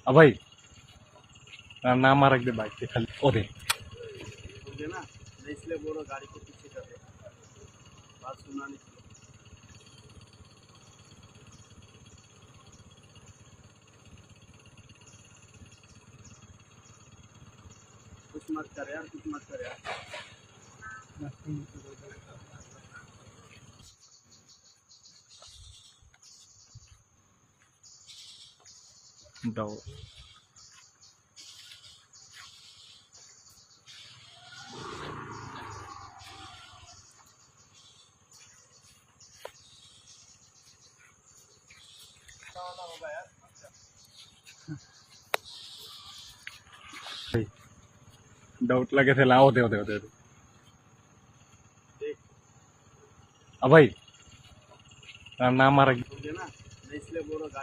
भाई ना मार दे बाइक के खाली ओ दे मुझे ना मैं इसलिए बोल रहा गाड़ी को पीछे कर दे बात सुना नहीं कुछ मत कर यार कुछ मत कर यार डाउ होगा यार डाउट लगे थे लाओ दे दे दे देख भाई ना मार मुझे ना मैं इसलिए बोल रहा